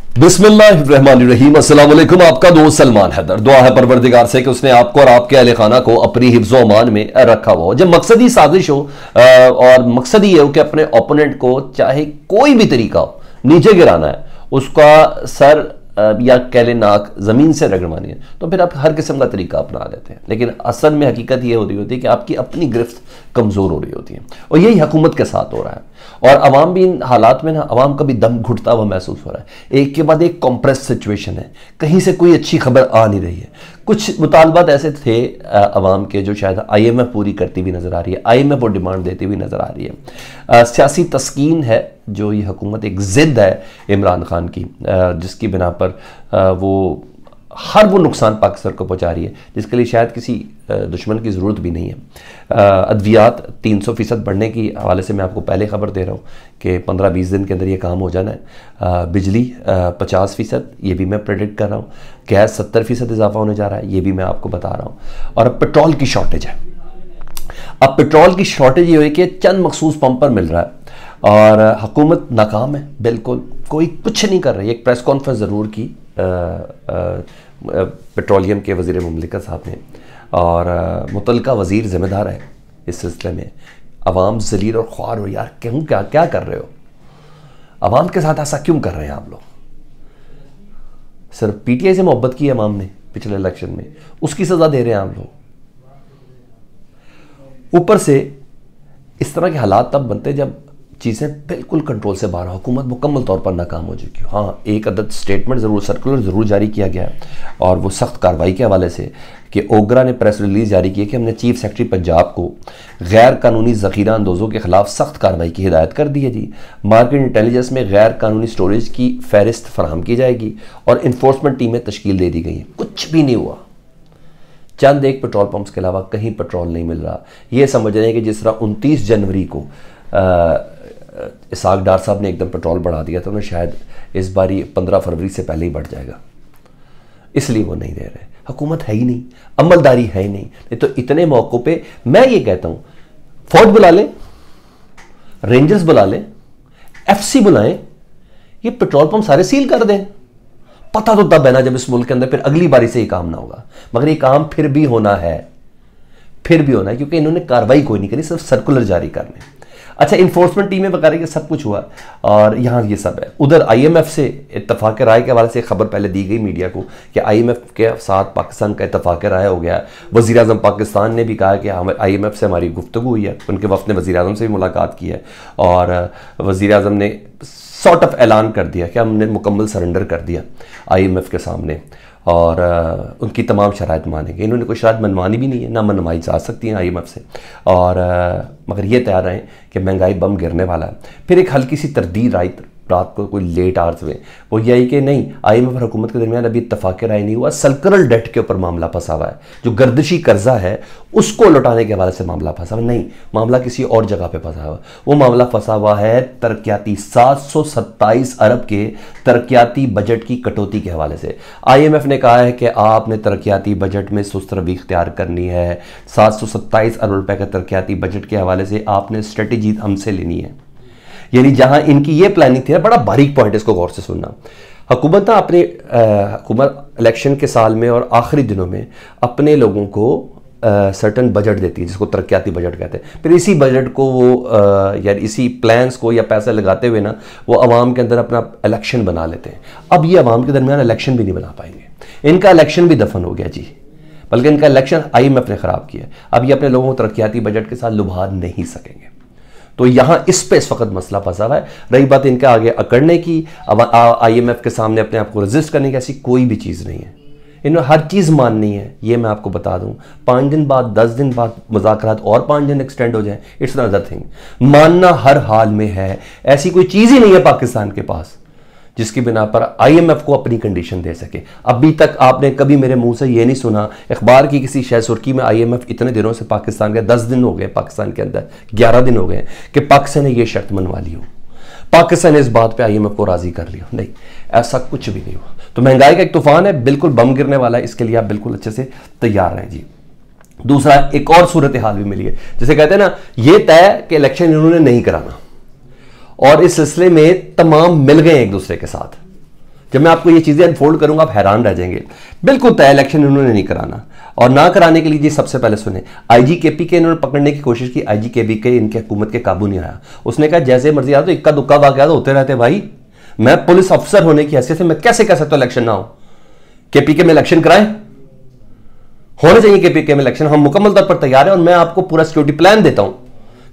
बिस्मिल्लाहिर्रहमानिर्रहीम। अस्सलाम वालेकुम। आपका दोस्त सलमान हैदर। दुआ है परवरदिगार से कि उसने आपको और आपके अहले खाना को अपनी हिफ्ज़ व अमान में रखा हुआ हो। जब मकसदी साजिश हो और मकसद ये हो कि अपने ओपोनेंट को चाहे कोई भी तरीका हो नीचे गिराना है, उसका सर या कह लें नाक ज़मीन से रगड़वानी है, तो फिर आप हर किस्म का तरीका अपना लेते हैं। लेकिन असल में हकीकत ये हो रही होती है कि आपकी अपनी गिरफ्त कमज़ोर हो रही होती है, और यही हुकूमत के साथ हो रहा है। और अवाम भी इन हालात में ना, अवाम का भी दम घुटता हुआ महसूस हो रहा है। एक के बाद एक कॉम्प्रेस सिचुएशन है, कहीं से कोई अच्छी खबर आ नहीं रही है। कुछ मुतालबात ऐसे थे अवाम के जो शायद IMF पूरी करती हुई नज़र आ रही है, IMF वो डिमांड देती हुई नज़र आ रही है। सियासी तस्कीन है जो ये हुकूमत, एक ज़िद है इमरान खान की, जिसकी बिना पर वो हर वो नुकसान पाकिस्तान को पहुंचा रही है जिसके लिए शायद किसी दुश्मन की ज़रूरत भी नहीं है। अद्वियात 300% बढ़ने की हवाले से मैं आपको पहले खबर दे रहा हूँ कि 15-20 दिन के अंदर ये काम हो जाना है। बिजली 50%, ये भी मैं प्रेडिक्ट कर रहा हूँ। गैस 70% इजाफा होने जा रहा है, ये भी मैं आपको बता रहा हूँ। और अब पेट्रोल की शॉर्टेज है। अब पेट्रोल की शॉर्टेज ये हुई कि चंद मखसूस पंप पर मिल रहा है और हुकूमत नाकाम है, बिल्कुल कोई कुछ नहीं कर रही। एक प्रेस कॉन्फ्रेंस ज़रूर की पेट्रोलियम के वज़ीर मुमलिकत साहब ने, और मुतलका वज़ीर ज़िम्मेदार है इस सिलसिले में। अवाम ज़लील और ख्वार हो यार, क्यों क्या कर रहे हो? अवाम के साथ ऐसा क्यों कर रहे हैं आप लोग? सिर्फ PTI से मोहब्बत की अवाम ने पिछले इलेक्शन में, उसकी सज़ा दे रहे हैं आप लोग। ऊपर से इस तरह के हालात तब बनते जब चीज़ें बिल्कुल कंट्रोल से बाहर, हुकूमत मुकम्मल तौर पर नाकाम हो चुकी हो। हाँ, एक अदद स्टेटमेंट ज़रूर, सर्कुलर ज़रूर जारी किया गया है, और वो सख्त कार्रवाई के हवाले से कि ओगरा ने प्रेस रिलीज़ जारी की है कि हमने चीफ सेक्रेटरी पंजाब को गैर कानूनी ज़ख़ीरा अंदोज़ों के ख़िलाफ़ सख्त कार्रवाई की हिदायत कर दी है जी। मार्केट इंटेलिजेंस में गैर कानूनी स्टोरेज की फहरिस्त फराहम की जाएगी और इन्फोर्समेंट टीमें तश्कील दे दी गई हैं। कुछ भी नहीं हुआ, चंद एक पेट्रोल पंप्स के अलावा कहीं पेट्रोल नहीं मिल रहा। ये समझ रहे हैं कि जिस तरह 29 जनवरी को इसाक डार साहब ने एकदम पेट्रोल बढ़ा दिया था, उन्हें शायद इस बारी 15 फरवरी से पहले ही बढ़ जाएगा, इसलिए वो नहीं दे रहे। हुकूमत है ही नहीं, अमलदारी है ही नहीं तो इतने मौक़ों पे मैं ये कहता हूँ फौज बुला लें, रेंजर्स बुला लें, FC बुलाएं, ये पेट्रोल पंप सारे सील कर दें। पता तो तब है ना जब इस मुल्क के अंदर फिर अगली बारी से ये काम ना होगा। मगर ये काम फिर भी होना है, क्योंकि इन्होंने कार्रवाई कोई नहीं करी, सिर्फ सर्कुलर जारी करने। अच्छा, इन्फोर्समेंट टीमें वगैरह ये सब कुछ हुआ और यहाँ ये सब है। उधर IMF से इत्तफाक राय के हवाले से खबर पहले दी गई मीडिया को कि IMF के साथ पाकिस्तान का इत्तफाक राय हो गया है। वज़ीर आज़म पाकिस्तान ने भी कहा कि IMF से हमारी गुफ्तगू हुई है, उनके वफ़द ने वज़ीर आज़म से भी मुलाकात की है और वज़ीर आज़म ने सॉर्ट ऑफ ऐलान कर दिया कि हमने मुकम्मल सरेंडर कर दिया IMF के सामने और उनकी तमाम शराइत मानेंगे। इन्होंने कोई शराइत मनवानी भी नहीं है, ना मनवाई जा सकती हैं IMF से, और मगर ये तैयार रहें कि महंगाई बम गिरने वाला है। फिर एक हल्की सी तरदीद आई रात को कोई लेट आवर्स में, वो यही कि नहीं, IMF और हुकूमत के दरमियान अभी इत्तफाक राय नहीं हुआ, सर्कुलर डेट के ऊपर मामला फंसा हुआ है, जो गर्दिशी कर्जा है उसको लौटाने के हवाले से मामला फंसा हुआ। नहीं, मामला किसी और जगह पे फंसा हुआ। वो मामला फंसा हुआ है तरक्याती 727 अरब के तरक्याती बजट की कटौती के हवाले से। IMF ने कहा है कि आपने तरक्याती बजट में सुस्त रवैया इख्तियार करनी है। 727 अरब रुपए का तरक्याती बजट के हवाले से आपने स्ट्रेटेजी हमसे लेनी है। यानी जहां इनकी ये प्लानिंग थी, बड़ा बारीक पॉइंट, इसको गौर से सुनना। हुकूमत अपने हुकूमत इलेक्शन के साल में और आखिरी दिनों में अपने लोगों को सर्टन बजट देती है जिसको तरक्याती बजट कहते हैं। फिर इसी बजट को वो या इसी प्लान्स को या पैसे लगाते हुए ना वो अवाम के अंदर अपना इलेक्शन बना लेते हैं। अब ये अवाम के दरमियान इलेक्शन भी नहीं बना पाएंगे, इनका इलेक्शन भी दफन हो गया जी, बल्कि इनका इलेक्शन IMF ने ख़राब किया। अब ये अपने लोगों को तरक्याती बजट के साथ लुभा नहीं सकेंगे। तो यहाँ इस पे इस वक्त मसला फंसा हुआ है। रही बात इनके आगे अकड़ने की, अब IMF के सामने अपने आप को रजिस्ट करने की, ऐसी कोई भी चीज़ नहीं है। इन्हें हर चीज़ माननी है, ये मैं आपको बता दूं। 5 दिन बाद, 10 दिन बाद मुज़ाकरात और 5 दिन एक्सटेंड हो जाए, इट्स अनदर थिंग। मानना हर हाल में है। ऐसी कोई चीज़ ही नहीं है पाकिस्तान के पास जिसकी बिना पर IMF को अपनी कंडीशन दे सके। अभी तक आपने कभी मेरे मुंह से ये नहीं सुना, अखबार की किसी शय सुर्खी में IMF इतने दिनों से पाकिस्तान के 10 दिन हो गए, पाकिस्तान के अंदर 11 दिन हो गए कि पाकिस्तान ने ये शर्त मनवा ली हो, पाकिस्तान ने इस बात पे IMF को राजी कर लिया। नहीं, ऐसा कुछ भी नहीं हुआ। तो महंगाई का एक तूफान है, बिल्कुल बम गिरने वाला है, इसके लिए आप बिल्कुल अच्छे से तैयार रहें जी। दूसरा, एक और सूरत हाल भी मिली है, जैसे कहते हैं ना, ये तय कि इलेक्शन इन्होंने नहीं कराना, और इस सिलसिले में तमाम मिल गए एक दूसरे के साथ। जब मैं आपको ये चीजें अनफोल्ड करूंगा आप हैरान रह जाएंगे। बिल्कुल तय इलेक्शन इन्होंने नहीं कराना, और ना कराने के लिए जी सबसे पहले सुने, आईजी केपी के इन्होंने पकड़ने की कोशिश की, आईजी केपी के इनकी हुकूमत के काबू नहीं आया। उसने कहा जैसे मर्जी आ, तो इक्का दुक्का वाकयात होते रहते भाई, मैं पुलिस अफसर होने की हैसियत से मैं कैसे कह सकता हूं इलेक्शन ना हो। केपी के में इलेक्शन कराएं, होने चाहिए केपी के में इलेक्शन, हम मुकम्मल तौर पर तैयार है, और मैं आपको पूरा सिक्योरिटी प्लान देता हूं,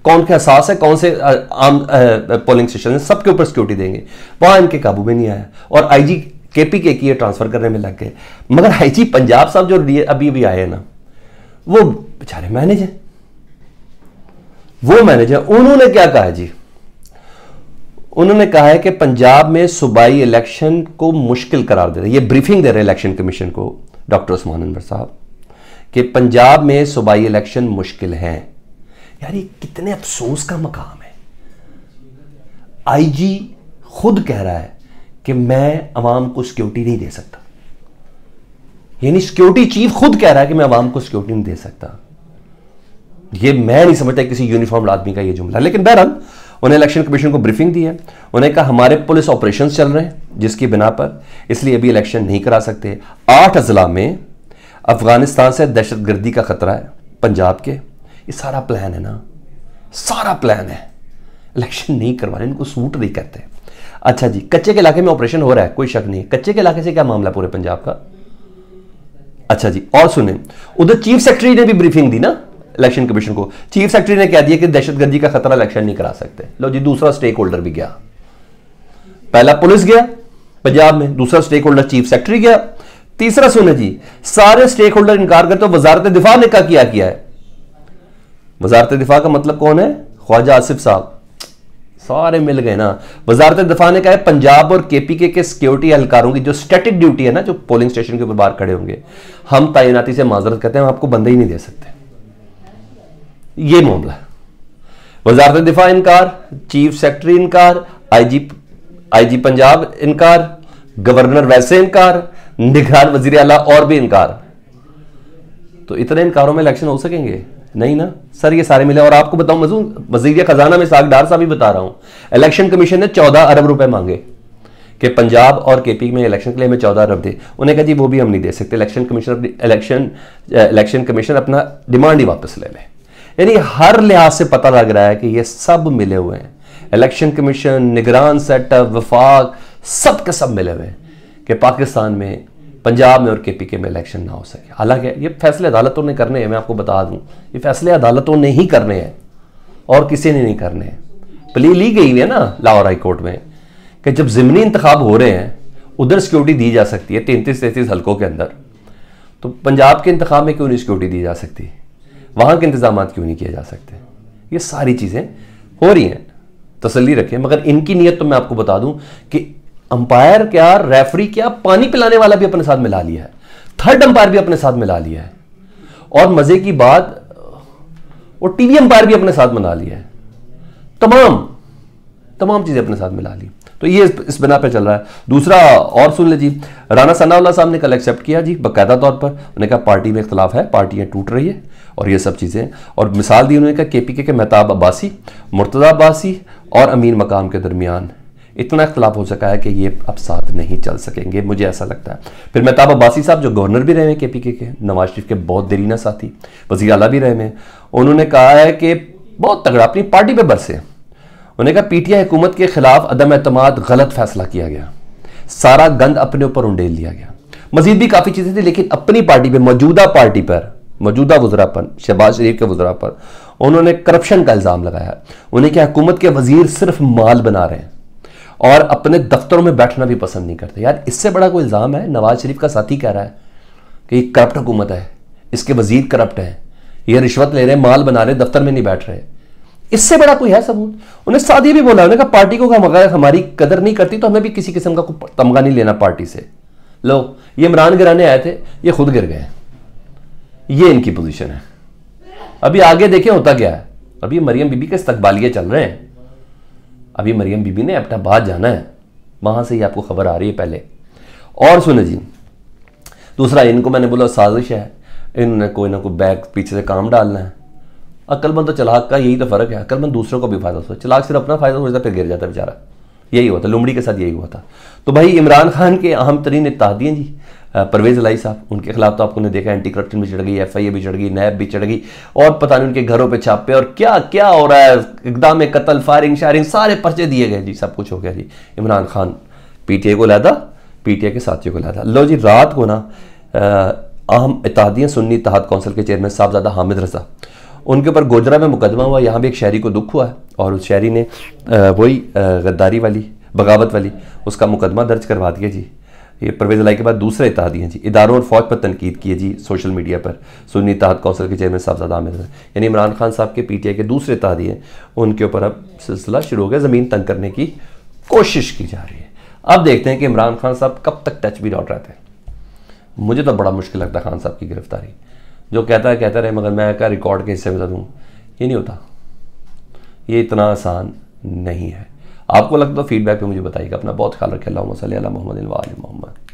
कौन के एहसास है, कौन से आम पोलिंग स्टेशन है, सबके ऊपर सिक्योरिटी देंगे। वहां इनके काबू में नहीं आया, और आईजी केपी के की ट्रांसफर करने में लग गए। मगर आईजी पंजाब साहब जो अभी अभी आए हैं ना, वो बेचारे मैनेजर, वो मैनेजर, उन्होंने क्या कहा जी, उन्होंने कहा है कि पंजाब में सूबाई इलेक्शन को मुश्किल करार दे रहे, ये ब्रीफिंग दे रहे इलेक्शन कमीशन को डॉक्टर उस्मान अनवर साहब, कि पंजाब में सूबाई इलेक्शन मुश्किल है। यार ये कितने अफसोस का मकाम है। आईजी खुद कह रहा है कि मैं अवाम को सिक्योरिटी नहीं दे सकता, यानी सिक्योरिटी चीफ खुद कह रहा है कि मैं अवाम को सिक्योरिटी नहीं दे सकता। ये मैं नहीं समझता किसी यूनिफॉर्म आदमी का ये जुमला, लेकिन बहरहाल उन्हें इलेक्शन कमीशन को ब्रीफिंग दी है। उन्हें कहा हमारे पुलिस ऑपरेशंस चल रहे हैं जिसकी बिना पर इसलिए अभी इलेक्शन नहीं करा सकते। 8 अजला में अफगानिस्तान से दहशतगर्दी का खतरा है पंजाब के, ये सारा प्लान है ना, सारा प्लान है, इलेक्शन नहीं करवाने, इनको सूट नहीं करते। अच्छा जी, कच्चे के इलाके में ऑपरेशन हो रहा है, कोई शक नहीं। कच्चे के इलाके से क्या मामला पूरे पंजाब का? अच्छा जी, और सुने, उधर चीफ सेक्रेटरी ने भी ब्रीफिंग दी ना इलेक्शन कमीशन को। चीफ सेक्रेटरी ने कह दिया कि दहशतगर्दी का खतरा, इलेक्शन नहीं करा सकते। लो जी, दूसरा स्टेक होल्डर भी गया, पहला पुलिस गया पंजाब में, दूसरा स्टेक होल्डर चीफ सेक्रेटरी गया, तीसरा सुने जी, सारे स्टेक होल्डर इनकार करते, तो वजारत दिफा ने क्या किया है? वजारत दिफा का मतलब कौन है? ख्वाजा आसिफ साहब, सारे मिल गए ना। वजारत दिफा ने कहा है पंजाब और केपीके के सिक्योरिटी एहलकारों की जो स्टैटिक ड्यूटी है ना, जो पोलिंग स्टेशन के ऊपर बाहर खड़े होंगे, हम तैनाती से माजरत करते हैं, हम आपको बंदे ही नहीं दे सकते। ये मामला है। वजारत दिफा इनकार, चीफ सेक्रेटरी इनकार, आईजी पंजाब इनकार, गवर्नर वैसे इनकार, निगरान वजीर आला और भी इनकार। तो इतने इनकारों में इलेक्शन हो सकेंगे? नहीं ना सर, ये सारे मिले। और आपको बताऊं, वजीर खजाना में साग डार साहब भी बता रहा हूं, इलेक्शन कमीशन ने 14 अरब रुपए मांगे कि पंजाब और केपी में इलेक्शन के लिए हमें 14 अरब दे। उन्हें कहा जी वो भी हम नहीं दे सकते, इलेक्शन कमीशन अपना डिमांड ही वापस ले ले। यानी हर लिहाज से पता लग रहा है कि ये सब मिले हुए हैं, इलेक्शन कमीशन, निगरान सेटअप, वफाक, सब के सब मिले हुए हैं कि पाकिस्तान में, पंजाब में और केपीके में इलेक्शन ना हो सके। हालांकि ये फैसले अदालतों ने करने हैं, मैं आपको बता दूं, ये फैसले अदालतों ने ही करने हैं और किसी ने नहीं करने हैं। प्ली ली गई है ना लाहौर हाई कोर्ट में कि जब ज़िमनी इंतखाब हो रहे हैं उधर सिक्योरिटी दी जा सकती है 33-33 हल्कों के अंदर, तो पंजाब के इंतखाब में क्यों नहीं सिक्योरिटी दी जा सकती? वहां के इंतजाम क्यों नहीं किए जा सकते? ये सारी चीज़ें हो रही हैं, तसल्ली रखें। मगर इनकी नीयत तो मैं आपको बता दूं कि अंपायर क्या, रेफरी क्या, पानी पिलाने वाला भी अपने साथ मिला लिया है, थर्ड अंपायर भी अपने साथ मिला लिया है, और मजे की बात वो टीवी अंपायर भी अपने साथ मिला लिया है। तमाम चीजें अपने साथ मिला ली। तो ये इस बिना पे चल रहा है। दूसरा और सुन ले जी, राना सनाउल्लाह साहब ने कल एक्सेप्ट किया जी बाकायदा तौर पर, उन्होंने कहा पार्टी में इख्तलाफ है, पार्टियां टूट रही है और ये सब चीजें, और मिसाल दी उन्होंने कहा केपीके के मेहताब अब्बासी, मुर्तज़ा अब्बासी और अमीन मकाम के दरमियान इतना इख्तलाफ हो सका है कि ये अब साथ नहीं चल सकेंगे, मुझे ऐसा लगता है। फिर मेहताब अब्बासी साहब जो गवर्नर भी रहे हैं केपीके के, नवाज शरीफ के बहुत देरीना साथी, वज़ीर आला भी रहे हैं, उन्होंने कहा है कि बहुत तगड़ा अपनी पार्टी पे बरसे। उन्होंने कहा पीटीआई हुकूमत के खिलाफ अदम एतमाद गलत फैसला किया गया, सारा गंद अपने ऊपर उंडेल लिया गया। मजीद भी काफ़ी चीज़ें थी, लेकिन अपनी पार्टी पर, मौजूदा पार्टी पर, मौजूदा वज़रा पर, शहबाज शरीफ के वज़रा पर उन्होंने करप्शन का इल्ज़ाम लगाया। उन्हें क्या हुकूमत के वज़ीर सिर्फ माल बना रहे हैं और अपने दफ्तरों में बैठना भी पसंद नहीं करते। यार इससे बड़ा कोई इल्ज़ाम है? नवाज शरीफ का साथी कह रहा है कि ये करप्ट हुकूमत है, इसके वज़ीर करप्ट हैं, ये रिश्वत ले रहे हैं, माल बना रहे, दफ्तर में नहीं बैठ रहे, इससे बड़ा कोई है सबूत? उन्हें साथ ये भी बोला, उन्होंने कहा पार्टी को अगर हमारी कदर नहीं करती तो हमें भी किसी किस्म का तमगा नहीं लेना पार्टी से। लो ये इमरान गिराने आए थे, ये खुद गिर गए, ये इनकी पोजीशन है। अभी आगे देखें होता क्या है। अभी मरियम बीबी के इस्तकबालिये चल रहे हैं, अभी मरियम बीबी ने एबटाबाद जाना है, वहां से ही आपको खबर आ रही है पहले। और सुने जी, दूसरा इनको मैंने बोला साजिश है, इन्होंने कोई ना कोई बैग पीछे से काम डालना है। अक्लमंद तो चलाक का यही तो फर्क है, अक्लमंद दूसरों को भी फायदा सोचता है, चलाक सिर्फ अपना फायदा सोचता है, फिर गिर जाता है बेचारा। यही हुआ था, लुमड़ी के साथ यही हुआ था। तो भाई इमरान खान के अहम तरीन इत्तेहादी हैं जी परवेज इलाही साहब, उनके खिलाफ तो आपने देखा एंटी करप्शन भी चढ़ गई, FIA भी चढ़ गई, नैब भी चढ़ गई, और पता नहीं उनके घरों पे छापे और क्या क्या हो रहा है, इकदाम कत्ल, फायरिंग शायरिंग, सारे पर्चे दिए गए जी, सब कुछ हो गया जी। इमरान खान PTI को लादा, PTI के साथियों को लादा। लो जी, रात को ना अहम इत्तेहादियाँ सुन्नी इत्तेहाद कौंसिल के चेयरमैन साहबजादा हामिद रजा, उनके ऊपर गोजरा में मुकदमा हुआ। यहाँ भी एक शहरी को दुख हुआ है और उस शहरी ने वही गद्दारी वाली, बगावत वाली, उसका मुकदमा दर्ज करवा दिया जी। ये परवेज इलाही के बाद दूसरे इत्तेहादी हैं जी। इदारों और फौज पर तनकीद की है जी सोशल मीडिया पर, सुन्नी इत्तेहाद कौंसिल के चेयरमैन साहबजादा हामिद रजा, यानी इमरान खान साहब के PTI के दूसरे इत्तेहादी हैं, उनके ऊपर अब सिलसिला शुरू हो गया, ज़मीन तंग करने की कोशिश की जा रही है। अब देखते हैं कि इमरान खान साहब कब तक टच भी लौट रहते हैं। मुझे तो बड़ा मुश्किल लगता है खान साहब की गिरफ्तारी, जो कहता रहे मगर मैं क्या रिकॉर्ड के हिस्से में दूँ, ये नहीं होता, ये इतना आसान नहीं है। आपको लगता तो फीडबैक पे मुझे बताइएगा। अपना बहुत ख्याल रखें। अल्लाहुम्मा सल्ली अला मुहम्मद व आले मुहम्मद।